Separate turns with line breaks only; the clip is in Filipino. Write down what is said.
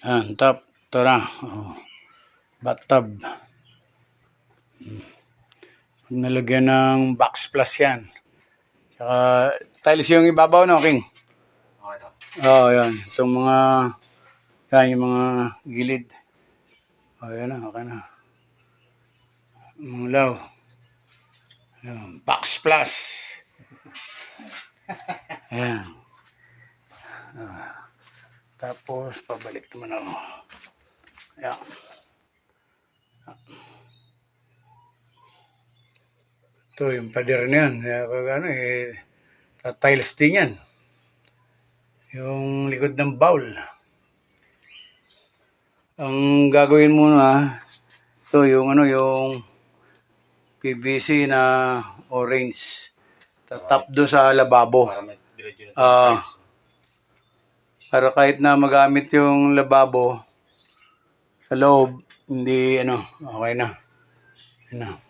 Ayan, top. Ito na. Oh, bathtub. Nalagyan ng box plus yan. Tsaka tiles yung ibabaw, no, King? Oo, oh, yan. Itong mga, yan, yung mga gilid. Oh, yan na, okay na. Mulaw. Yan, box plus. Ayan. Tapos, pabalik naman ako. Ayan. Ito, yung pader na yan. Pag ano, tiles din yan. Yung likod ng bowl. Ang gagawin muna, ito yung ano, yung PVC na orange. Tatap doon sa lababo. Para kahit na magamit yung lababo sa loob, hindi ano, okay na. Ano.